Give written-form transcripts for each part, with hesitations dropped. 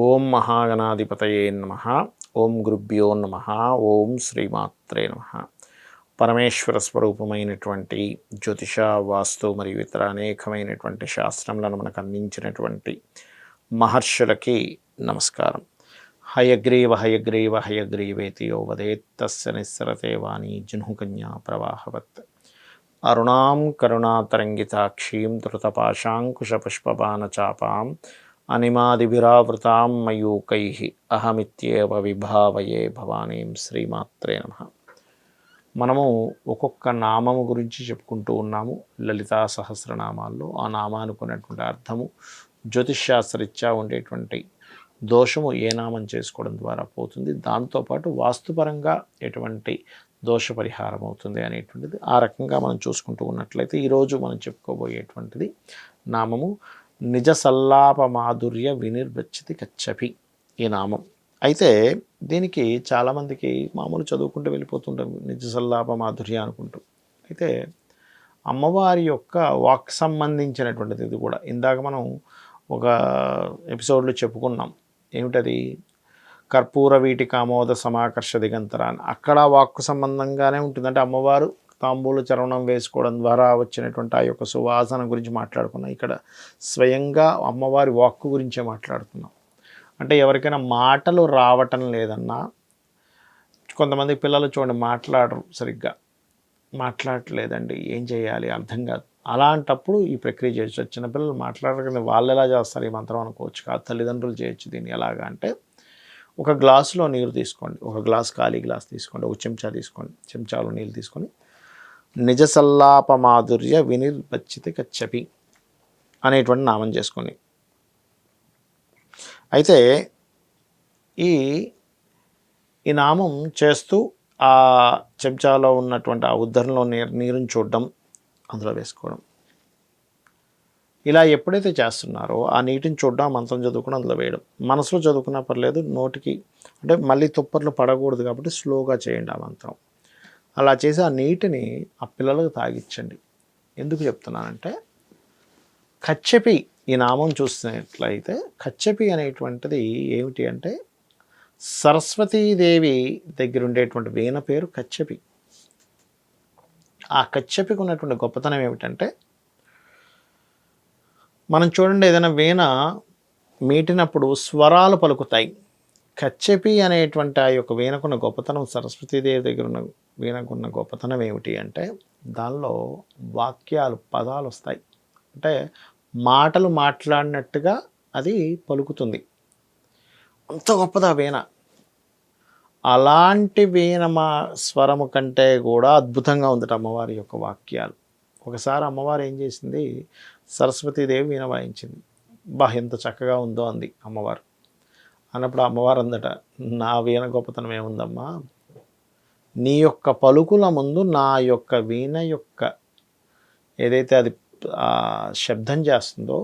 ఓం మహాగణాధిపతయే నమః. ఓం గురుభ్యో నమః. ఓం శ్రీమాత్రే నమః. పరమేశ్వర స్వరూపమైనటువంటి జ్యోతిష, వాస్తు మరియు ఇతర అనేకమైనటువంటి శాస్త్రములను మనకు అందించినటువంటి మహర్షులకి నమస్కారం. హయగ్రీవ హయగ్రీవ హయగ్రీవేతి యో వదేత్తస్య నిస్సరతే వాణి జహ్నుకన్యా ప్రవాహవత్. అరుణాం కరుణాతరంగితాక్షీం ధృతపాశాంకుశపుష్పబాణచాపాం అనిమాదిభిరావృతాం మయూకైః అహమిత్యేవ విభావయే భవానీం. శ్రీమాత్రే నమః. మనము ఒక్కొక్క నామము గురించి చెప్పుకుంటూ ఉన్నాము. లలితా సహస్రనామాల్లో ఆ నామానికి ఉన్నటువంటి అర్థము, జ్యోతిష్శాస్త్రరీత్యా ఉండేటువంటి దోషము ఏ నామం చేసుకోవడం ద్వారా పోతుంది, దాంతోపాటు వాస్తుపరంగా ఎటువంటి దోష పరిహారం అవుతుంది అనేటువంటిది ఆ రకంగా మనం చూసుకుంటూ ఉన్నట్లయితే ఈరోజు మనం చెప్పుకోబోయేటువంటిది నామము నిజ సల్లాప మాధుర్య వినిర్వచ్చితి కచ్చపి. ఈ నామం అయితే దీనికి చాలామందికి మామూలు చదువుకుంటూ వెళ్ళిపోతుంటాం, నిజ సల్లాప మాధుర్య అనుకుంటూ. అయితే అమ్మవారి యొక్క వాక్ సంబంధించినటువంటిది ఇది కూడా. ఇందాక మనం ఒక ఎపిసోడ్లో చెప్పుకున్నాం, ఏమిటది, కర్పూర వీటి కామోద సమాకర్ష దిగంతర అని. అక్కడ వాక్కు సంబంధంగానే ఉంటుంది. అంటే అమ్మవారు తాంబూల చర్వణం వేసుకోవడం ద్వారా వచ్చినటువంటి ఆ యొక్క సువాసన గురించి మాట్లాడుకున్నాం. ఇక్కడ స్వయంగా అమ్మవారి వాక్కు గురించే మాట్లాడుతున్నాం. అంటే ఎవరికైనా మాటలు రావటం లేదన్నా, కొంతమంది పిల్లలు చూడండి మాట్లాడరు, సరిగ్గా మాట్లాడట్లేదండి, ఏం చేయాలి అర్థం కాదు. అలాంటప్పుడు ఈ ప్రక్రియ చేయొచ్చు. చిన్నపిల్లలు మాట్లాడరు కదా, వాళ్ళు ఎలా చేస్తారు ఈ మంత్రం అనుకోవచ్చు. కాదు, తల్లిదండ్రులు చేయొచ్చు దీన్ని. ఎలాగా అంటే, ఒక గ్లాసులో నీరు తీసుకోండి, ఒక గ్లాస్ ఖాళీ గ్లాస్ తీసుకోండి, ఒక చెంచా తీసుకోండి, చెంచాలో నీళ్ళు తీసుకొని నిజ సల్లాప మాధుర్య వినిర్వచ్చితి కచ్చపి అనేటువంటి నామం చేసుకోండి. అయితే ఈ నామం చేస్తూ ఆ చెంచాలో ఉన్నటువంటి ఆ ఉద్ధరణలో నీరుని చూడడం, అందులో వేసుకోవడం. ఇలా ఎప్పుడైతే చేస్తున్నారో ఆ నీటిని చూడడం, మంత్రం చదువుకుని అందులో వేయడం. మనసులో చదువుకున్నా పర్లేదు, నోటికి అంటే మళ్ళీ తుప్పర్లు పడకూడదు కాబట్టి స్లోగా చేయండి ఆ మంత్రం. అలా చేసి ఆ నీటిని ఆ పిల్లలకు తాగించండి. ఎందుకు చెప్తున్నానంటే, కచ్చపి ఈ నామం చూస్తున్నట్లయితే కచ్చపి అనేటువంటిది ఏమిటి అంటే, సరస్వతీదేవి దగ్గర ఉండేటువంటి వీణ పేరు కచ్చపి. ఆ కచ్చపికి ఉన్నటువంటి గొప్పతనం ఏమిటంటే, మనం చూడండి ఏదైనా వీణ మీటినప్పుడు స్వరాలు పలుకుతాయి. కచ్చపి అనేటువంటి ఆ యొక్క వీణకున్న గొప్పతనం, సరస్వతీదేవి దగ్గర ఉన్న వీణకున్న గొప్పతనం ఏమిటి అంటే, దానిలో వాక్యాలు, పదాలు వస్తాయి. అంటే మాటలు మాట్లాడినట్టుగా అది పలుకుతుంది. అంత గొప్పది ఆ వీణ. అలాంటి వీణ మా స్వరము కంటే కూడా అద్భుతంగా ఉందట అమ్మవారి యొక్క వాక్యాలు. ఒకసారి అమ్మవారు ఏం చేసింది, సరస్వతీదేవి వీణ వాయించింది. ఎంత చక్కగా ఉందో అంది అమ్మవారు. అన్నప్పుడు అమ్మవారు అందట, నా వీణ గొప్పతనం ఏముందమ్మా, నీ యొక్క పలుకుల ముందు నా యొక్క వీణ యొక్క ఏదైతే అది శబ్దం చేస్తుందో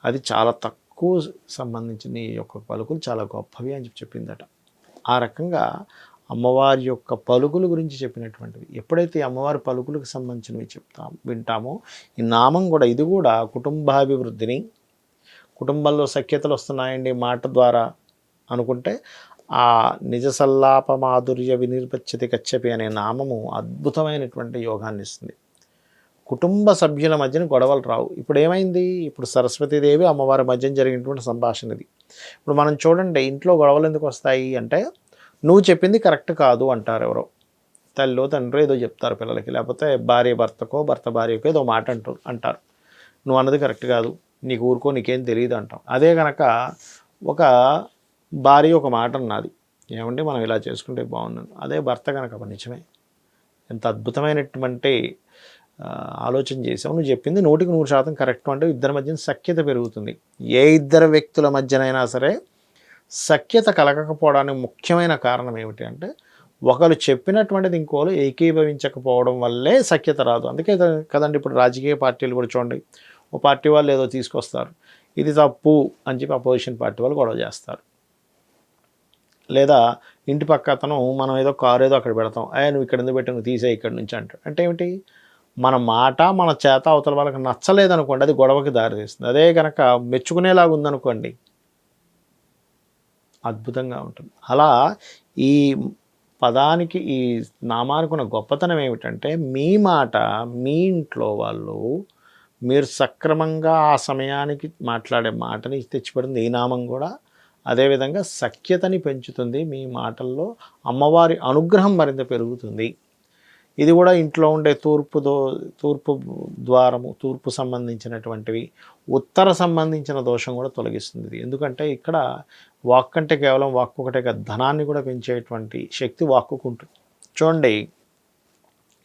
అది చాలా తక్కువ సంబంధించిన నీ యొక్క పలుకులు చాలా గొప్పవి అని చెప్పిందట. ఆ రకంగా అమ్మవారి యొక్క పలుకుల గురించి చెప్పినటువంటివి. ఎప్పుడైతే అమ్మవారి పలుకులకు సంబంధించినవి వింటామో, ఈ నామం కూడా, ఇది కూడా కుటుంబాభివృద్ధిని, కుటుంబంలో సఖ్యతలు వస్తున్నాయండి మాట ద్వారా అనుకుంటే, ఆ నిజ సల్లాప మాధుర్య వినిర్వచ్చితి కచ్చపి అనే నామము అద్భుతమైనటువంటి యోగాన్ని ఇస్తుంది. కుటుంబ సభ్యుల మధ్యన గొడవలు రావు. ఇప్పుడు ఏమైంది, ఇప్పుడు సరస్వతీదేవి అమ్మవారి మధ్యన జరిగినటువంటి సంభాషణ ఇది. ఇప్పుడు మనం చూడండి, ఇంట్లో గొడవలు ఎందుకు వస్తాయి అంటే, నువ్వు చెప్పింది కరెక్ట్ కాదు అంటారు ఎవరో, తల్లిలో తండ్రి ఏదో చెప్తారు పిల్లలకి, లేకపోతే భార్య భర్తకో, భర్త భార్యకో ఏదో మాట అంటారు, నువ్వు అన్నది కరెక్ట్ కాదు, నీకు ఊరుకో, నీకేం తెలియదు అంటాం. అదే కనుక ఒక భార్య ఒక మాట అన్నది, ఏమంటే మనం ఇలా చేసుకుంటే బాగున్నాను, అదే భర్త కనుక నిజమే, ఎంత అద్భుతమైనటువంటి ఆలోచన చేసావు, నువ్వు చెప్పింది 100% కరెక్ట్ అంటే ఇద్దరి మధ్యన సఖ్యత పెరుగుతుంది. ఏ ఇద్దరు వ్యక్తుల మధ్యనైనా సరే సఖ్యత కలగకపోవడానికి ముఖ్యమైన కారణం ఏమిటి అంటే, ఒకరు చెప్పినటువంటిది ఇంకోరు ఏకీభవించకపోవడం వల్లే సఖ్యత రాదు. అందుకే కదండి ఇప్పుడు రాజకీయ పార్టీలు కూడా చూడండి, ఓ పార్టీ వాళ్ళు ఏదో తీసుకొస్తారు, ఇది తప్పు అని చెప్పి అపోజిషన్ పార్టీ వాళ్ళు గొడవ చేస్తారు. లేదా ఇంటి పక్క అతను, మనం ఏదో కారు ఏదో అక్కడ పెడతాం, నువ్వు ఇక్కడ ఎందుకు పెట్టి, నువ్వు తీసే ఇక్కడ నుంచి అంటాడు. అంటే ఏమిటి, మన మాట మన చేత అవతల వాళ్ళకి నచ్చలేదనుకోండి, అది గొడవకి దారితీస్తుంది. అదే కనుక మెచ్చుకునేలాగా ఉందనుకోండి, అద్భుతంగా ఉంటుంది. అలా ఈ పదానికి, ఈ నామానికి ఉన్న గొప్పతనం ఏమిటంటే, మీ మాట మీ ఇంట్లో వాళ్ళు మీరు సక్రమంగా ఆ సమయానికి మాట్లాడే మాటని తెచ్చిపెడుతుంది ఈ నామం కూడా. అదేవిధంగా సఖ్యతని పెంచుతుంది. మీ మాటల్లో అమ్మవారి అనుగ్రహం మరింత పెరుగుతుంది. ఇది కూడా ఇంట్లో ఉండే తూర్పు ద్వారము, తూర్పు సంబంధించినటువంటివి, ఉత్తర సంబంధించిన దోషం కూడా తొలగిస్తుంది ఇది. ఎందుకంటే ఇక్కడ వాక్ అంటే కేవలం వాక్కు ఒకటే కాదు, ధనాన్ని కూడా పెంచేటువంటి శక్తి వాక్కుకు ఉంటుంది. చూడండి,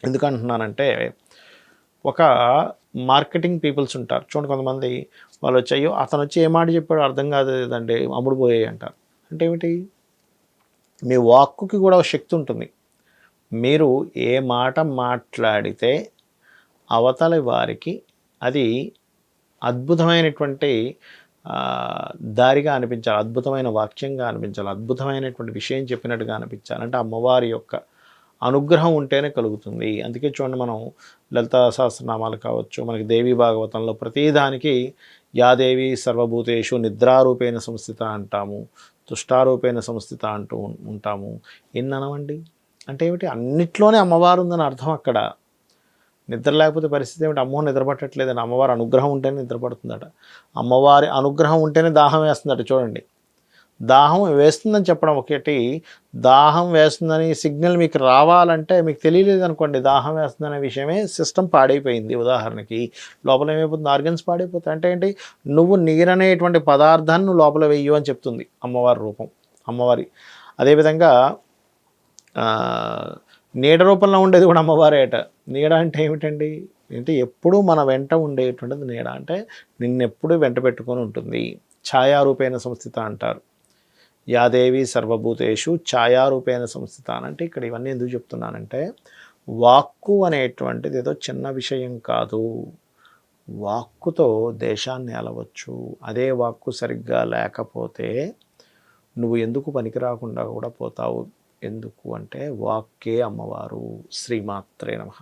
ఎందుకంటున్నానంటే, ఒక మార్కెటింగ్ పీపుల్స్ ఉంటారు చూడండి, కొంతమంది వాళ్ళు వచ్చి అయ్యో అతను వచ్చి ఏ మాట చెప్పాడో అర్థం కాదండి, అమ్ముడు పోయాయి అంటారు. అంటే ఏమిటి? మీ వాక్కుకి కూడా ఒక శక్తి ఉంటుంది. మీరు ఏ మాట మాట్లాడితే అవతలి వారికి అది అద్భుతమైనటువంటి దారిగా అనిపించాలి, అద్భుతమైన వాక్యంగా అనిపించాలి, అద్భుతమైనటువంటి విషయం చెప్పినట్టుగా అనిపించాలి. అంటే అమ్మవారి యొక్క అనుగ్రహం ఉంటేనే కలుగుతుంది. అందుకే చూడండి, మనం లలితా సహస్రనామాలు కావచ్చు, మనకి దేవీ భాగవతంలో ప్రతిదానికి యాదేవి సర్వభూతేషు నిద్రారూపేణ సంస్థిత అంటాము, తుష్టారూపేణ సంస్థిత అంటూ ఉంటాము. ఎన్ననవండి అంటే ఏమిటి? అన్నిట్లోనే అమ్మవారు ఉందని అర్థం. అక్కడ నిద్ర లేకపోతే పరిస్థితి ఏమిటి? అమ్మో నిద్ర పట్టట్లేదని. అమ్మవారి అనుగ్రహం ఉంటేనే నిద్ర పడుతుందట. అమ్మవారి అనుగ్రహం ఉంటేనే దాహం వేస్తుందట. చూడండి, దాహం వేస్తుందని చెప్పడం ఒకటి, దాహం వేస్తుందని సిగ్నల్ మీకు రావాలంటే, మీకు తెలియలేదు అనుకోండి దాహం వేస్తుందనే విషయమే, సిస్టమ్ పాడైపోయింది. ఉదాహరణకి లోపల ఏమైపోతుంది? ఆర్గన్స్ పాడైపోతాయి. అంటే ఏంటి? నువ్వు నీరనేటువంటి పదార్థాన్ని నువ్వు లోపల వెయ్యు అని చెప్తుంది అమ్మవారి రూపం. అమ్మవారి అదేవిధంగా నీడ రూపంలో ఉండేది కూడా అమ్మవారేట. నీడ అంటే ఏమిటండి? అంటే ఎప్పుడూ మన వెంట ఉండేటువంటిది నీడ. అంటే నిన్నెప్పుడు వెంట పెట్టుకొని ఉంటుంది. ఛాయారూపేణ సంస్థిత అంటారు. యాదేవి సర్వభూతేషు ఛాయారూపేణ సంస్థిత అంటే ఇక్కడ ఇవన్నీ ఎందుకు చెప్తున్నానంటే, వాక్కు అనేటువంటిది ఏదో చిన్న విషయం కాదు. వాక్కుతో దేశాన్ని అలవచ్చు. అదే వాక్కు సరిగ్గా లేకపోతే నువ్వు ఎందుకు పనికి రాకుండా కూడా పోతావు. ఎందుకు అంటే వాక్కే అమ్మవారు. శ్రీమాత్రే నమః.